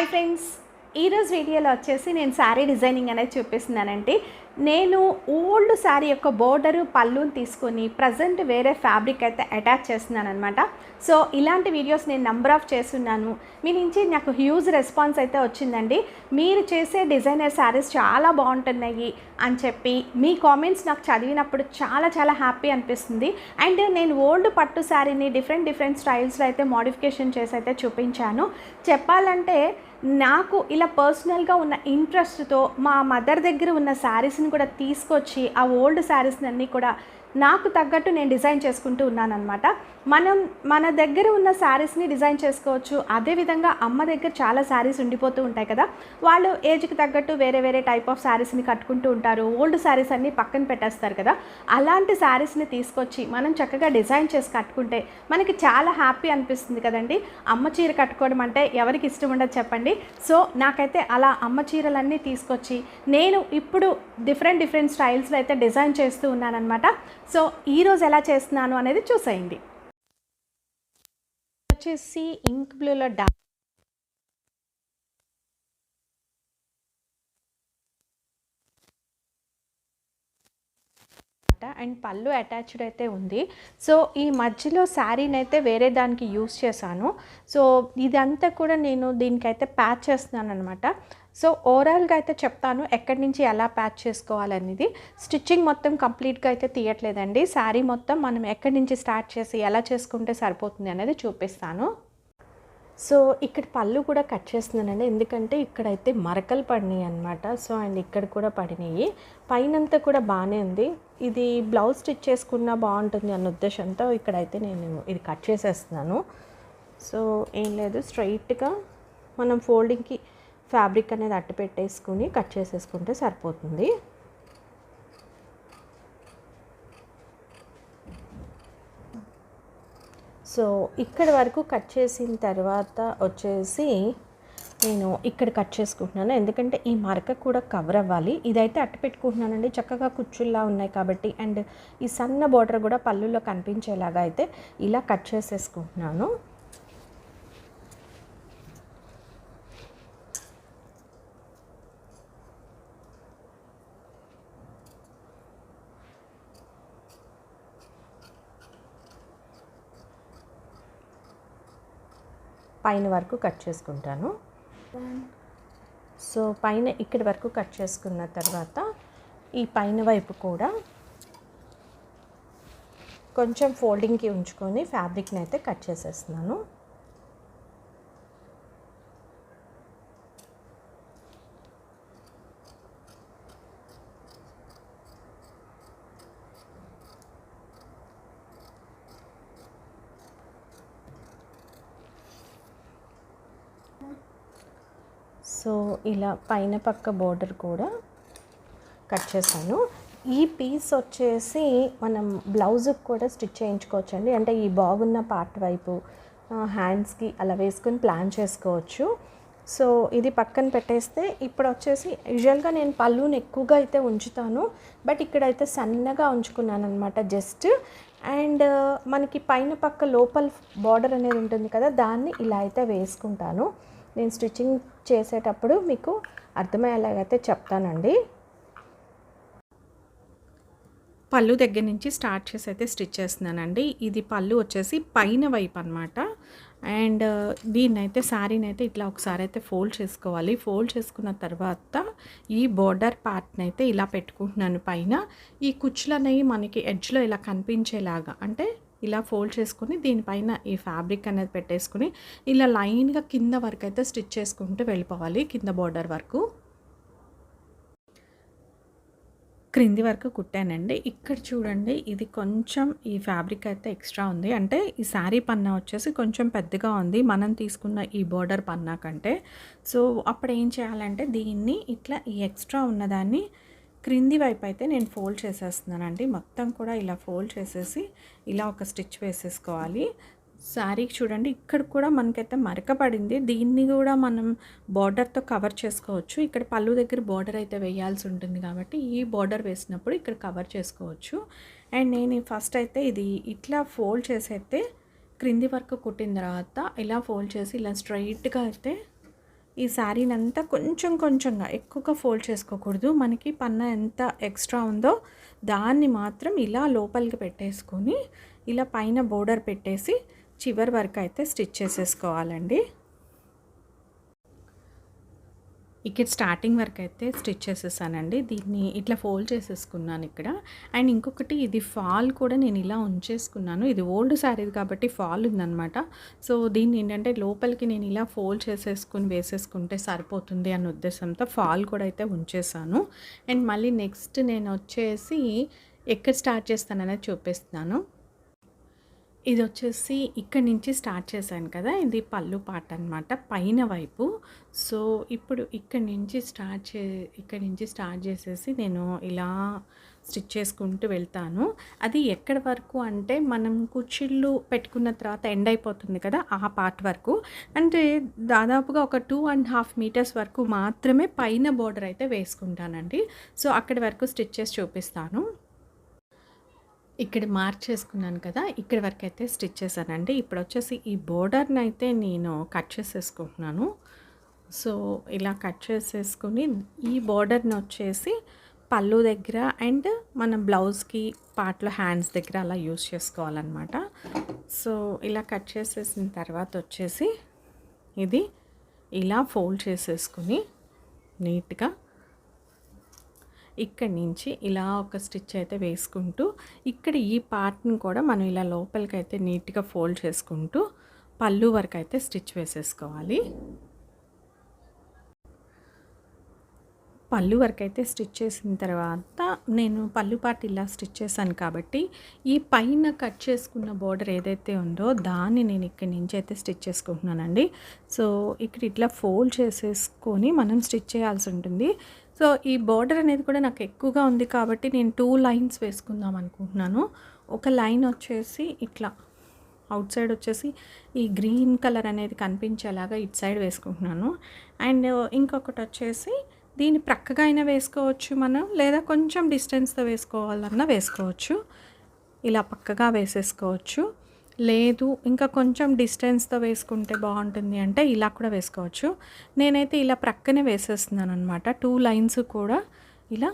Hi friends, ఈరోజు వీడియోలో వచ్చేసి నేను శారీ డిజైనింగ్ అనేది చూపిస్తున్నానండి. నేను ఓల్డ్ శారీ యొక్క బోర్డరు పళ్ళుని తీసుకొని ప్రజెంట్ వేరే ఫ్యాబ్రిక్ అయితే అటాచ్ చేస్తున్నాను అనమాట. సో ఇలాంటి వీడియోస్ నేను నంబర్ ఆఫ్ చేస్తున్నాను. మీ నుంచి నాకు హ్యూజ్ రెస్పాన్స్ అయితే వచ్చిందండి. మీరు చేసే డిజైనర్ శారీస్ చాలా బాగుంటున్నాయి అని చెప్పి మీ కామెంట్స్ నాకు చదివినప్పుడు చాలా చాలా హ్యాపీ అనిపిస్తుంది. అండ్ నేను ఓల్డ్ పట్టు శారీని డిఫరెంట్ స్టైల్స్లో అయితే మోడిఫికేషన్ చేసి అయితే చూపించాను. చెప్పాలంటే నాకు ఇలా పర్సనల్గా ఉన్న ఇంట్రెస్ట్తో మా మదర్ దగ్గర ఉన్న శారీస్ని కూడా తీసుకొచ్చి ఆ ఓల్డ్ శారీస్ని అన్నీ కూడా నాకు తగ్గట్టు నేను డిజైన్ చేసుకుంటూ ఉన్నానన్నమాట. మన దగ్గర ఉన్న శారీస్ని డిజైన్ చేసుకోవచ్చు. అదేవిధంగా అమ్మ దగ్గర చాలా శారీస్ ఉండిపోతూ ఉంటాయి కదా, వాళ్ళు ఏజ్కి తగ్గట్టు వేరే టైప్ ఆఫ్ శారీస్ని కట్టుకుంటూ ఉంటారు. ఓల్డ్ శారీస్ అన్నీ పక్కన పెట్టేస్తారు కదా, అలాంటి శారీస్ని తీసుకొచ్చి మనం చక్కగా డిజైన్ చేసి కట్టుకుంటే మనకి చాలా హ్యాపీ అనిపిస్తుంది కదండి. అమ్మ చీర కట్టుకోవడం అంటే ఎవరికి ఇష్టం ఉండదు చెప్పండి. సో నాకైతే అలా అమ్మ చీరలన్నీ తీసుకొచ్చి నేను ఇప్పుడు డిఫరెంట్ స్టైల్స్లో అయితే డిజైన్ చేస్తూ ఉన్నానన్నమాట. సో ఈరోజు ఎలా చేస్తున్నాను అనేది చూసేయండి. వచ్చేసి ఇంక్ బ్లూలో అండ్ పళ్ళు అటాచ్డ్ అయితే ఉంది. సో ఈ మధ్యలో శారీని అయితే వేరే దానికి యూస్ చేశాను. సో ఇదంతా కూడా నేను దీనికైతే ప్యాచ్ చేస్తున్నాను అనమాట. సో ఓవరాల్గా అయితే చెప్తాను ఎక్కడి నుంచి ఎలా ప్యాచ్ చేసుకోవాలనేది. స్టిచ్చింగ్ మొత్తం కంప్లీట్గా అయితే తీయట్లేదండి. శారీ మొత్తం మనం ఎక్కడి నుంచి స్టార్ట్ చేసి ఎలా చేసుకుంటే సరిపోతుంది అనేది చూపిస్తాను. సో ఇక్కడ పళ్ళు కూడా కట్ చేస్తున్నానండి, ఎందుకంటే ఇక్కడైతే మరకలు పడినాయి అనమాట. సో అండ్ ఇక్కడ కూడా పడినాయి, పైనంతా కూడా బాగానే ఉంది. ఇది బ్లౌజ్ స్టిచ్ చేసుకున్నా బాగుంటుంది అన్న ఉద్దేశంతో ఇక్కడైతే నేను ఇది కట్ చేసేస్తున్నాను. సో ఏం లేదు, స్ట్రైట్గా మనం ఫోల్డింగ్కి ఫ్యాబ్రిక్ అనేది అట్టు పెట్టేసుకుని కట్ చేసేసుకుంటే సరిపోతుంది. సో ఇక్కడ వరకు కట్ చేసిన తర్వాత వచ్చేసి నేను ఇక్కడ కట్ చేసుకుంటున్నాను, ఎందుకంటే ఈ మరక కూడా కవర్ అవ్వాలి. ఇదైతే అట్టు పెట్టుకుంటున్నానండి, చక్కగా కుచ్చుల్లా ఉన్నాయి కాబట్టి. అండ్ ఈ సన్న బోర్డర్ కూడా పళ్ళులో కనిపించేలాగా అయితే ఇలా కట్ చేసేసుకుంటున్నాను. పైన వరకు కట్ చేసుకుంటాను. సో పైన ఇక్కడి వరకు కట్ చేసుకున్న తర్వాత ఈ పైన వైపు కూడా కొంచెం ఫోల్డింగ్కి ఉంచుకొని ఫ్యాబ్రిక్ని అయితే కట్ చేసేస్తున్నాను. సో ఇలా పైన పక్క బోర్డర్ కూడా కట్ చేశాను. ఈ పీస్ వచ్చేసి మనం బ్లౌజ్కి కూడా స్టిచ్ చేయించుకోవచ్చండి. అంటే ఈ బాగున్న పార్ట్ వైపు హ్యాండ్స్కి అలా వేసుకొని ప్లాన్ చేసుకోవచ్చు. సో ఇది పక్కన పెట్టేస్తే ఇప్పుడు వచ్చేసి యూజువల్గా నేను పళ్ళుని ఎక్కువగా అయితే ఉంచుతాను, బట్ ఇక్కడైతే సన్నగా ఉంచుకున్నాను అనమాట జస్ట్. అండ్ మనకి పైన పక్క లోపల బార్డర్ అనేది ఉంటుంది కదా, దాన్ని ఇలా అయితే వేసుకుంటాను. నేను స్టిచ్చింగ్ చేసేటప్పుడు మీకు అర్థమయ్యేలాగైతే చెప్తానండి. పళ్ళు దగ్గర నుంచి స్టార్ట్ చేసి అయితే స్టిచ్ చేస్తున్నానండి. ఇది పళ్ళు వచ్చేసి పైన వైపు అనమాట. అండ్ దీన్నైతే శారీని అయితే ఇట్లా ఒకసారి అయితే ఫోల్డ్ చేసుకోవాలి. ఫోల్డ్ చేసుకున్న తర్వాత ఈ బోర్డర్ పార్ట్ని అయితే ఇలా పెట్టుకుంటున్నాను పైన. ఈ కుచ్చులు అనేవి మనకి ఎడ్జ్లో ఇలా కనిపించేలాగా, అంటే ఇలా ఫోల్డ్ చేసుకుని దీనిపైన ఈ ఫ్యాబ్రిక్ అనేది పెట్టేసుకుని ఇలా లైన్గా కింద వరకు అయితే స్టిచ్ చేసుకుంటూ వెళ్ళిపోవాలి. కింద బోర్డర్ వరకు క్రింది వరకు కుట్టానండి. ఇక్కడ చూడండి, ఇది కొంచెం ఈ ఫ్యాబ్రిక్ అయితే ఎక్స్ట్రా ఉంది, అంటే ఈ శారీ పన్నా వచ్చేసి కొంచెం పెద్దగా ఉంది మనం తీసుకున్న ఈ బోర్డర్ పన్నా కంటే. సో అప్పుడు ఏం చేయాలంటే దీన్ని ఇట్లా ఈ ఎక్స్ట్రా ఉన్నదాన్ని క్రింది వైపు అయితే నేను ఫోల్డ్ చేసేస్తున్నానండి. మొత్తం కూడా ఇలా ఫోల్డ్ చేసేసి ఇలా ఒక స్టిచ్ వేసేసుకోవాలి. శారీకి చూడండి, ఇక్కడ కూడా మనకైతే మరక పడింది, దీన్ని కూడా మనం బార్డర్తో కవర్ చేసుకోవచ్చు. ఇక్కడ పళ్ళు దగ్గర బార్డర్ అయితే వేయాల్సి ఉంటుంది కాబట్టి ఈ బార్డర్ వేసినప్పుడు ఇక్కడ కవర్ చేసుకోవచ్చు. అండ్ నేను ఫస్ట్ అయితే ఇది ఇట్లా ఫోల్డ్ చేసి అయితే క్రింది వరకు కుట్టిన తర్వాత ఇలా ఫోల్డ్ చేసి ఇలా స్ట్రైట్గా అయితే ఈ శారీని అంతా కొంచెం కొంచెంగా ఎక్కువగా ఫోల్డ్ చేసుకోకూడదు. మనకి పన్నా ఎంత ఎక్స్ట్రా ఉందో దాన్ని మాత్రం ఇలా లోపలికి పెట్టేసుకొని ఇలా పైన బోర్డర్ పెట్టేసి చివరి వరకు అయితే స్టిచ్ చేసేసుకోవాలండి. ఇక్కడ స్టార్టింగ్ వరకు అయితే స్టిచ్ చేసేసానండి. దీన్ని ఇట్లా ఫోల్డ్ చేసేసుకున్నాను ఇక్కడ. అండ్ ఇంకొకటి ఇది ఫాల్ కూడా నేను ఇలా ఉంచేసుకున్నాను. ఇది ఓల్డ్ శారీ కాబట్టి ఫాల్ ఉందనమాట. సో దీన్ని ఏంటంటే లోపలికి నేను ఇలా ఫోల్డ్ చేసేసుకుని వేసేసుకుంటే సరిపోతుంది అన్న ఉద్దేశంతో ఫాల్ కూడా అయితే ఉంచేసాను. అండ్ మళ్ళీ నెక్స్ట్ నేను వచ్చేసి ఎక్కడ స్టార్ట్ చేస్తాననేది చూపిస్తున్నాను. ఇది వచ్చేసి ఇక్కడి నుంచి స్టార్ట్ చేశాను కదా, ఇది పళ్ళు పార్ట్ అనమాట పైన వైపు. సో ఇప్పుడు ఇక్కడి నుంచి స్టార్ట్ చేసేసి నేను ఇలా స్టిచ్ చేసుకుంటూ వెళ్తాను. అది ఎక్కడి వరకు అంటే మనం కుచ్చిళ్ళు పెట్టుకున్న తర్వాత ఎండ్ అయిపోతుంది కదా, ఆ పార్ట్ వరకు. అంటే దాదాపుగా ఒక 2.5 మీటర్స్ వరకు మాత్రమే పైన బోర్డర్ అయితే వేసుకుంటానండి. సో అక్కడి వరకు స్టిచ్ చేసి చూపిస్తాను. ఇక్కడ మార్క్ చేసుకున్నాను కదా, ఇక్కడి వరకు అయితే స్టిచ్ చేశానండి. ఇప్పుడు వచ్చేసి ఈ బోర్డర్ని అయితే నేను కట్ చేసేసుకుంటున్నాను. సో ఇలా కట్ చేసేసుకుని ఈ బోర్డర్ని వచ్చేసి పళ్ళు దగ్గర అండ్ మన బ్లౌజ్కి పార్ట్లో హ్యాండ్స్ దగ్గర అలా యూస్ చేసుకోవాలన్నమాట. సో ఇలా కట్ చేసేసిన తర్వాత వచ్చేసి ఇది ఇలా ఫోల్డ్ చేసేసుకుని నీట్గా ఇక్కడి నుంచి ఇలా ఒక స్టిచ్ అయితే వేసుకుంటూ ఇక్కడ ఈ పార్ట్ని కూడా మనం ఇలా లోపలికి అయితే నీట్గా ఫోల్డ్ చేసుకుంటూ పళ్ళు వరకు అయితే స్టిచ్ వేసేసుకోవాలి. పళ్ళు వరకు అయితే స్టిచ్ చేసిన తర్వాత నేను పళ్ళు పార్ట్ ఇలా స్టిచ్ చేశాను కాబట్టి ఈ పైన కట్ చేసుకున్న బోర్డర్ ఏదైతే ఉందో దాన్ని నేను ఇక్కడి నుంచి అయితే స్టిచ్ చేసుకుంటున్నానండి. సో ఇక్కడ ఇట్లా ఫోల్డ్ చేసేసుకొని మనం స్టిచ్ చేయాల్సి ఉంటుంది. సో ఈ బోర్డర్ అనేది కూడా నాకు ఎక్కువగా ఉంది కాబట్టి నేను 2 లైన్స్ వేసుకుందాం అనుకుంటున్నాను. ఒక లైన్ వచ్చేసి ఇట్లా అవుట్ సైడ్ వచ్చేసి ఈ గ్రీన్ కలర్ అనేది కనిపించేలాగా ఇటు సైడ్ వేసుకుంటున్నాను. అండ్ ఇంకొకటి వచ్చేసి దీన్ని ప్రక్కగా అయినా వేసుకోవచ్చు మనం, లేదా కొంచెం డిస్టెన్స్తో వేసుకోవాలన్నా వేసుకోవచ్చు. ఇలా పక్కగా వేసేసుకోవచ్చు, లేదు ఇంకా కొంచెం డిస్టెన్స్తో వేసుకుంటే బాగుంటుంది అంటే ఇలా కూడా వేసుకోవచ్చు. నేనైతే ఇలా ప్రక్కనే వేసేస్తున్నాను అనమాట. 2 లైన్స్ కూడా ఇలా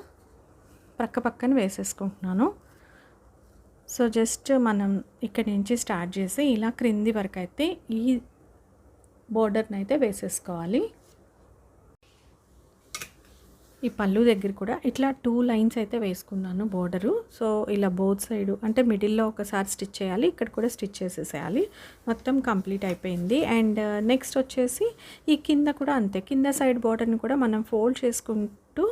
పక్కన వేసేసుకుంటున్నాను. సో జస్ట్ మనం ఇక్కడి నుంచి స్టార్ట్ చేసి ఇలా క్రింది వరకు అయితే ఈ బోర్డర్ని అయితే వేసేసుకోవాలి. ఈ పళ్ళు దగ్గర కూడా ఇట్లా 2 లైన్స్ అయితే వేసుకున్నాను బోర్డరు. సో ఇలా బోత్ సైడు అంటే మిడిల్లో ఒకసారి స్టిచ్ చేయాలి, ఇక్కడ కూడా స్టిచ్ చేసేసేయాలి. మొత్తం కంప్లీట్ అయిపోయింది. అండ్ నెక్స్ట్ వచ్చేసి ఈ కింద కూడా అంతే, కింద సైడ్ బోర్డర్ని కూడా మనం ఫోల్డ్ చేసుకుంటూ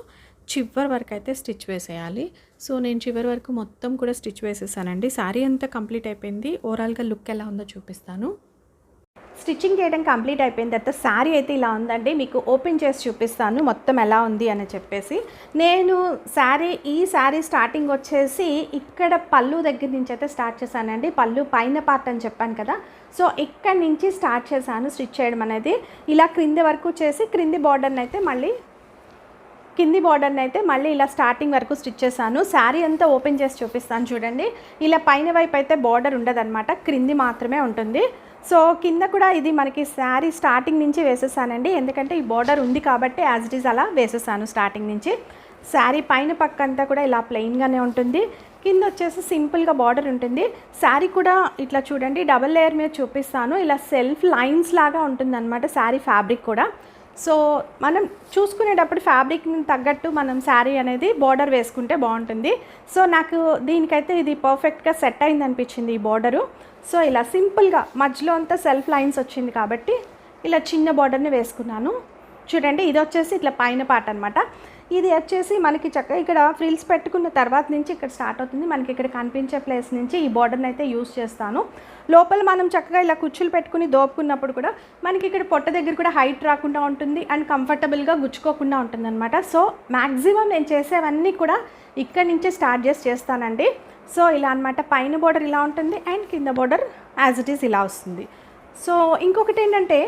చివరి వరకు అయితే స్టిచ్ వేసేయాలి. సో నేను చివరి వరకు మొత్తం కూడా స్టిచ్ వేసేసానండి. శారీ అంతా కంప్లీట్ అయిపోయింది. ఓవరాల్గా లుక్ ఎలా ఉందో చూపిస్తాను. స్టిచ్చింగ్ చేయడం కంప్లీట్ అయిపోయిన తర్వాత శారీ అయితే ఇలా ఉందండి. మీకు ఓపెన్ చేసి చూపిస్తాను మొత్తం ఎలా ఉంది అని చెప్పేసి. నేను ఈ శారీ స్టార్టింగ్ వచ్చేసి ఇక్కడ పళ్ళు దగ్గర నుంచి అయితే స్టార్ట్ చేశానండి. పళ్ళు పైన పార్ట్ అని చెప్పాను కదా, సో ఇక్కడి నుంచి స్టార్ట్ చేశాను స్టిచ్ చేయడం అనేది. ఇలా క్రింది వరకు చేసి కింది బార్డర్ని అయితే మళ్ళీ ఇలా స్టార్టింగ్ వరకు స్టిచ్ చేశాను. శారీ అంతా ఓపెన్ చేసి చూపిస్తాను చూడండి. ఇలా పైన వైపు అయితే బార్డర్ ఉండదన్నమాట, క్రింది మాత్రమే ఉంటుంది. సో కింద కూడా ఇది మనకి శారీ స్టార్టింగ్ నుంచి వేసేసానండి, ఎందుకంటే ఈ బార్డర్ ఉంది కాబట్టి యాజ్ ఇట్ ఈజ్ అలా వేసేసాను స్టార్టింగ్ నుంచి. శారీ పైన పక్క అంతా కూడా ఇలా ప్లెయిన్గానే ఉంటుంది, కింద వచ్చేసి సింపుల్గా బార్డర్ ఉంటుంది. శారీ కూడా ఇట్లా చూడండి డబల్ లేయర్ మీద చూపిస్తాను. ఇలా సెల్ఫ్ లైన్స్ లాగా ఉంటుందన్నమాట శారీ ఫ్యాబ్రిక్ కూడా. సో మనం చూసుకునేటప్పుడు ఫ్యాబ్రిక్ని తగ్గట్టు మనం శారీ అనేది బార్డర్ వేసుకుంటే బాగుంటుంది. సో నాకు దీనికైతే ఇది పర్ఫెక్ట్గా సెట్ అయింది అనిపించింది ఈ బార్డరు. సో ఇలా సింపుల్గా మధ్యలో అంతా సెల్ఫ్ లైన్స్ వచ్చింది కాబట్టి ఇలా చిన్న బార్డర్ని వేసుకున్నాను. చూడండి ఇది వచ్చేసి ఇట్లా పైన పార్ట్ అనమాట. ఇది వచ్చేసి మనకి చక్కగా ఇక్కడ ఫ్రిల్స్ పెట్టుకున్న తర్వాత నుంచి ఇక్కడ స్టార్ట్ అవుతుంది. మనకి ఇక్కడ కనిపించే ప్లేస్ నుంచి ఈ బార్డర్ని అయితే యూస్ చేస్తాను. లోపల మనం చక్కగా ఇలా కుచ్చులు పెట్టుకుని దోపుకున్నప్పుడు కూడా మనకి ఇక్కడ పొట్ట దగ్గర కూడా హైట్ రాకుండా ఉంటుంది అండ్ కంఫర్టబుల్గా గుచ్చుకోకుండా ఉంటుంది అనమాట. సో మ్యాక్సిమం నేను చేసేవన్నీ కూడా ఇక్కడి నుంచే స్టార్ట్ చేస్తానండి. సో ఇలా అనమాట, పైన బార్డర్ ఇలా ఉంటుంది అండ్ కింద బార్డర్ యాజ్ ఇట్ ఈస్ ఇలా వస్తుంది. సో ఇంకొకటి ఏంటంటే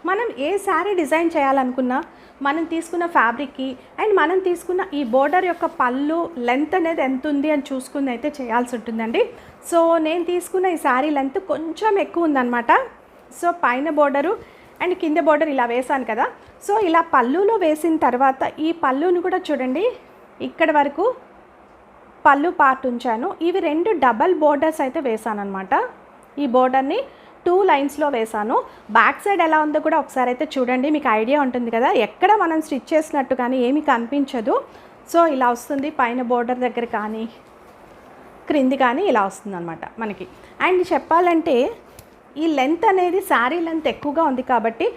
మనం ఏ శారీ డిజైన్ చేయాలనుకున్నా మనం తీసుకున్న ఫ్యాబ్రిక్కి అండ్ మనం తీసుకున్న ఈ బోర్డర్ యొక్క పళ్ళు లెంత్ అనేది ఎంత ఉంది అని చూసుకుని అయితే చేయాల్సి ఉంటుందండి. సో నేను తీసుకున్న ఈ శారీ లెంత్ కొంచెం ఎక్కువ ఉందన్నమాట. సో పైన బోర్డరు అండ్ కింద బోర్డర్ ఇలా వేసాను కదా. సో ఇలా పళ్ళులో వేసిన తర్వాత ఈ పళ్ళుని కూడా చూడండి ఇక్కడ వరకు పళ్ళు పార్ట్ ఉంచాను. ఇవి 2 డబల్ బోర్డర్స్ అయితే వేసాను అనమాట. ఈ బోర్డర్ని 2 లైన్స్లో వేసాను. బ్యాక్ సైడ్ ఎలా ఉందో కూడా ఒకసారి అయితే చూడండి, మీకు ఐడియా ఉంటుంది కదా. ఎక్కడ మనం స్టిచ్ చేసినట్టు కానీ ఏమీ కనిపించదు. సో ఇలా వస్తుంది, పైన బోర్డర్ దగ్గర కానీ క్రింది కానీ ఇలా వస్తుంది అనమాట మనకి. అండ్ చెప్పాలంటే ఈ లెంత్ అనేది శారీ లెంత్ ఎక్కువగా ఉంది కాబట్టి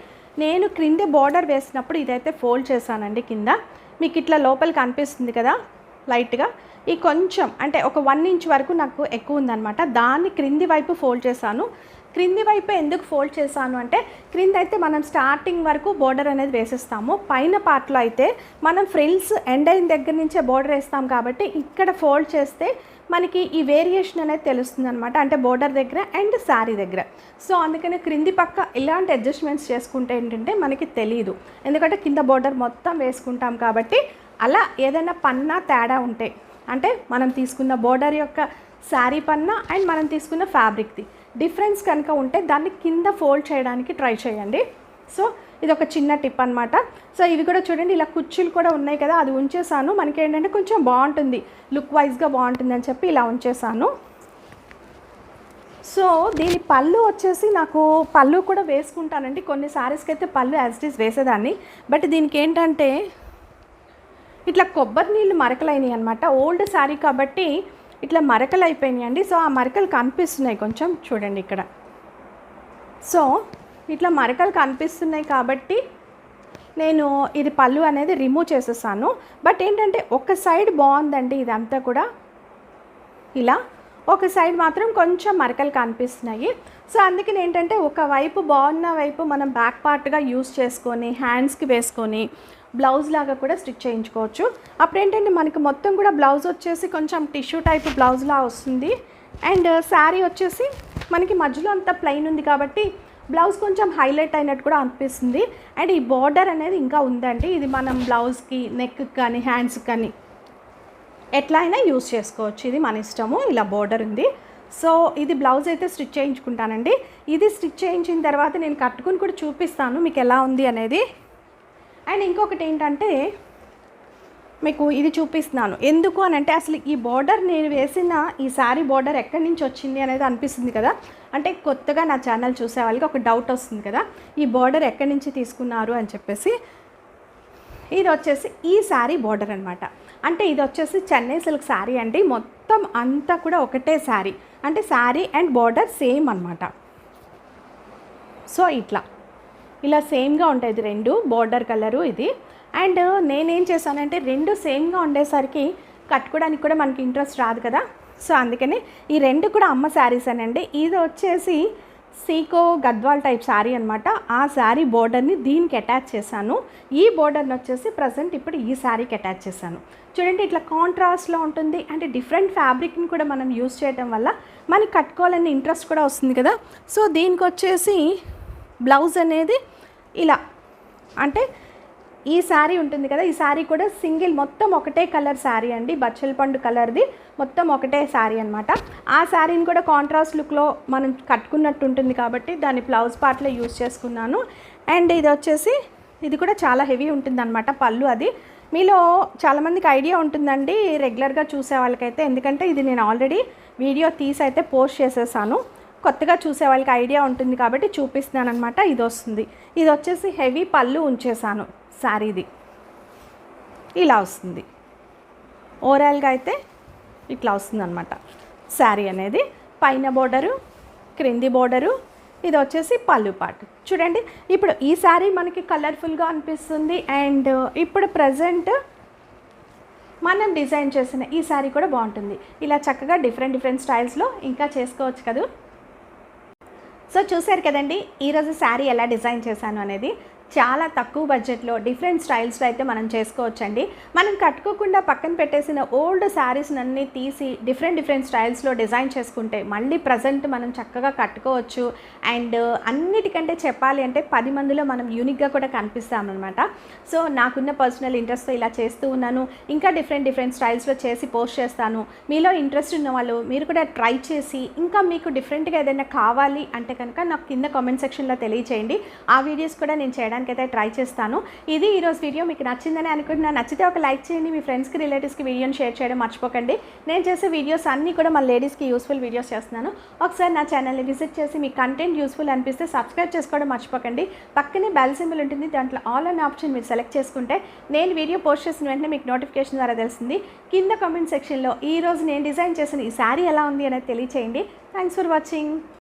నేను క్రింద బోర్డర్ వేసినప్పుడు ఇదైతే ఫోల్డ్ చేశానండి. కింద మీకు ఇట్లా లోపలికి కనిపిస్తుంది కదా లైట్గా, ఈ కొంచెం అంటే ఒక 1 ఇంచ్ వరకు నాకు ఎక్కువ ఉందన్నమాట. దాన్ని క్రింది వైపు ఫోల్డ్ చేశాను. క్రింది వైపు ఎందుకు ఫోల్డ్ చేశాను అంటే క్రింద అయితే మనం స్టార్టింగ్ వరకు బోర్డర్ అనేది వేసేస్తాము. పైన పార్ట్లో అయితే మనం ఫ్రిల్స్ ఎండ్ అయిన దగ్గర నుంచే బోర్డర్ వేస్తాం కాబట్టి ఇక్కడ ఫోల్డ్ చేస్తే మనకి ఈ వేరియేషన్ అనేది తెలుస్తుంది అనమాట, అంటే బోర్డర్ దగ్గర అండ్ శారీ దగ్గర. సో అందుకని క్రింది పక్క ఇలాంటి అడ్జస్ట్మెంట్స్ చేసుకుంటే ఏంటంటే మనకి తెలియదు, ఎందుకంటే కింద బోర్డర్ మొత్తం వేసుకుంటాం కాబట్టి. అలా ఏదైనా పన్నా తేడా ఉంటే అంటే మనం తీసుకున్న బోర్డర్ యొక్క శారీ పన్నా అండ్ మనం తీసుకున్న ఫ్యాబ్రిక్ది డిఫరెన్స్ కనుక ఉంటే దాన్ని కింద ఫోల్డ్ చేయడానికి ట్రై చేయండి. సో ఇది ఒక చిన్న టిప్ అనమాట. సో ఇవి కూడా చూడండి ఇలా కుచ్చులు కూడా ఉన్నాయి కదా, అది ఉంచేసాను. మనకి ఏంటంటే కొంచెం బాగుంటుంది, లుక్ వైజ్గా బాగుంటుంది అని చెప్పి ఇలా ఉంచేసాను. సో దీని పళ్ళు వచ్చేసి నాకు పళ్ళు కూడా వేసుకుంటానండి. కొన్ని శారీస్కి అయితే పళ్ళు యాజ్ ఇట్ ఈస్ వేసేదాన్ని, బట్ దీనికి ఏంటంటే ఇట్లా కొబ్బరి నీళ్ళు మరకలైనాయి అనమాట. ఓల్డ్ శారీ కాబట్టి ఇట్లా మరకలు అయిపోయినాయి అండి. సో ఆ మరకలు కనిపిస్తున్నాయి కొంచెం చూడండి ఇక్కడ. సో ఇట్లా మరకలు కనిపిస్తున్నాయి కాబట్టి నేను ఇది పళ్ళు అనేది రిమూవ్ చేసేసాను. బట్ ఏంటంటే ఒక సైడ్ బాగుందండి ఇదంతా కూడా, ఇలా ఒక సైడ్ మాత్రం కొంచెం మరకలు కనిపిస్తున్నాయి. సో అందుకని ఏంటంటే ఒకవైపు బాగున్న వైపు మనం బ్యాక్ పార్ట్గా యూస్ చేసుకొని హ్యాండ్స్కి వేసుకొని బ్లౌజ్ లాగా కూడా స్టిచ్ చేయించుకోవచ్చు. అప్పుడు ఏంటంటే మనకి మొత్తం కూడా బ్లౌజ్ వచ్చేసి కొంచెం టిష్యూ టైప్ బ్లౌజ్లా వస్తుంది. అండ్ శారీ వచ్చేసి మనకి మధ్యలో అంతా ప్లెయిన్ ఉంది కాబట్టి బ్లౌజ్ కొంచెం హైలైట్ అయినట్టు కూడా అనిపిస్తుంది. అండ్ ఈ బార్డర్ అనేది ఇంకా ఉందండి, ఇది మనం బ్లౌజ్కి నెక్కి కానీ హ్యాండ్స్కి కానీ ఎట్లా అయినా యూస్ చేసుకోవచ్చు, ఇది మన ఇష్టము. ఇలా బార్డర్ ఉంది. సో ఇది బ్లౌజ్ అయితే స్టిచ్ చేయించుకుంటానండి. ఇది స్టిచ్ చేయించిన తర్వాత నేను కట్టుకుని కూడా చూపిస్తాను మీకు ఎలా ఉంది అనేది. అండ్ ఇంకొకటి ఏంటంటే మీకు ఇది చూపిస్తున్నాను ఎందుకు అని అంటే, అసలు ఈ బార్డర్ నేను వేసిన ఈ శారీ బార్డర్ ఎక్కడి నుంచి వచ్చింది అనేది అనిపిస్తుంది కదా. అంటే కొత్తగా నా ఛానల్ చూసే వాళ్ళకి ఒక డౌట్ వస్తుంది కదా, ఈ బార్డర్ ఎక్కడి నుంచి తీసుకున్నారు అని చెప్పేసి. ఇది వచ్చేసి ఈ శారీ బార్డర్ అనమాట. అంటే ఇది వచ్చేసి చెన్నై సిల్క్ శారీ అండి. మొత్తం అంతా కూడా ఒకటే శారీ, అంటే శారీ అండ్ బార్డర్ సేమ్ అనమాట. సో ఇలా సేమ్గా ఉంటాయి ఇది 2 బార్డర్ కలరు ఇది. అండ్ నేనేం చేశానంటే 2 సేమ్గా ఉండేసరికి కట్టుకోవడానికి కూడా మనకి ఇంట్రెస్ట్ రాదు కదా. సో అందుకని ఈ 2 కూడా అమ్మ శారీస్ అనండి. ఇది వచ్చేసి సీకో గద్వాల్ టైప్ శారీ అనమాట. ఆ శారీ బోర్డర్ని దీనికి అటాచ్ చేశాను. ఈ బోర్డర్ని వచ్చేసి ప్రజెంట్ ఇప్పుడు ఈ శారీకి అటాచ్ చేశాను. చూడండి ఇట్లా కాంట్రాస్ట్లో ఉంటుంది. అంటే డిఫరెంట్ ఫ్యాబ్రిక్ని కూడా మనం యూస్ చేయడం వల్ల మనకి కట్టుకోవాలని ఇంట్రెస్ట్ కూడా వస్తుంది కదా. సో దీనికి వచ్చేసి బ్లౌజ్ అనేది ఇలా, అంటే ఈ శారీ ఉంటుంది కదా, ఈ శారీ కూడా సింగిల్ మొత్తం ఒకటే కలర్ శారీ అండి, బచ్చల పండు కలర్ది మొత్తం ఒకటే శారీ అనమాట. ఆ శారీని కూడా కాంట్రాస్ట్ లుక్లో మనం కట్టుకున్నట్టు ఉంటుంది కాబట్టి దాన్ని బ్లౌజ్ పార్ట్లో యూస్ చేసుకున్నాను. అండ్ ఇది వచ్చేసి ఇది కూడా చాలా హెవీ ఉంటుంది అనమాట పళ్ళు. అది మీలో చాలామందికి ఐడియా ఉంటుందండి రెగ్యులర్గా చూసే వాళ్ళకైతే, ఎందుకంటే ఇది నేను ఆల్రెడీ వీడియో తీసి అయితే పోస్ట్ చేసేసాను. కొత్తగా చూసే వాళ్ళకి ఐడియా ఉంటుంది కాబట్టి చూపిస్తున్నాను అనమాట. ఇది వస్తుంది, ఇది వచ్చేసి హెవీ పళ్ళు ఉంచేసాను శారీది, ఇలా వస్తుంది. ఓవరాల్గా అయితే ఇట్లా వస్తుంది అనమాట శారీ అనేది. పైన బోర్డరు, క్రింది బోర్డరు, ఇది వచ్చేసి పళ్ళు పార్ట్. చూడండి ఇప్పుడు ఈ శారీ మనకి కలర్ఫుల్గా అనిపిస్తుంది. అండ్ ఇప్పుడు ప్రజెంట్ మనం డిజైన్ చేసిన ఈ శారీ కూడా బాగుంటుంది. ఇలా చక్కగా డిఫరెంట్ స్టైల్స్లో ఇంకా చేసుకోవచ్చు కదా. సో చూసారు కదండి ఈరోజు శారీ ఎలా డిజైన్ చేశాను అనేది. చాలా తక్కువ బడ్జెట్లో డిఫరెంట్ స్టైల్స్లో అయితే మనం చేసుకోవచ్చండి. మనం కట్టుకోకుండా పక్కన పెట్టేసిన ఓల్డ్ శారీస్‌నన్నీ తీసి డిఫరెంట్ స్టైల్స్‌లో డిజైన్ చేసుకుంటే మళ్ళీ ప్రజెంట్ మనం చక్కగా కట్టుకోవచ్చు. అండ్ అన్నిటికంటే చెప్పాలి అంటే 10 మందిలో మనం యూనిక్‌గా కూడా కనిపిస్తామనమాట. సో నాకున్న పర్సనల్ ఇంట్రెస్ట్‌తో ఇలా చేస్తూ ఉన్నాను. ఇంకా డిఫరెంట్ స్టైల్స్‌లో చేసి పోస్ట్ చేస్తాను. మీలో ఇంట్రెస్ట్ ఉన్న వాళ్ళు మీరు కూడా ట్రై చేసి ఇంకా మీకు డిఫరెంట్‌గా ఏదైనా కావాలి అంటే కనుక నాకు కింద కామెంట్ సెక్షన్‌లో తెలియచేయండి. ఆ వీడియోస్ కూడా నేను చేయడానికైతే ట్రై చేస్తాను. ఇది ఈరోజు వీడియో మీకు నచ్చిందని అనుకుంటున్నాను. నచ్చితే ఒక లైక్ చేయండి. మీ ఫ్రెండ్స్కి రిలేటివ్స్కి వీడియోని షేర్ చేయడం మర్చిపోకండి. నేను చేసే వీడియోస్ అన్నీ కూడా మన లేడీస్కి యూస్ఫుల్ వీడియోస్ చేస్తున్నాను. ఒకసారి నా ఛానల్ని విజిట్ చేసి మీ కంటెంట్ యూస్ఫుల్ అనిపిస్తే సబ్స్క్రైబ్ చేసుకోవడం మర్చిపోకండి. పక్కనే బెల్ సింబల్ ఉంటుంది. దాంట్లో ఆల్ అనే ఆప్షన్ మీరు సెలెక్ట్ చేసుకుంటే నేను వీడియో పోస్ట్ చేసిన వెంటనే మీకు నోటిఫికేషన్ ద్వారా తెలుస్తుంది. కింద కామెంట్ సెక్షన్లో ఈరోజు నేను డిజైన్ చేసిన ఈ శారీ ఎలా ఉంది అనేది తెలియచేయండి. Thanks for watching.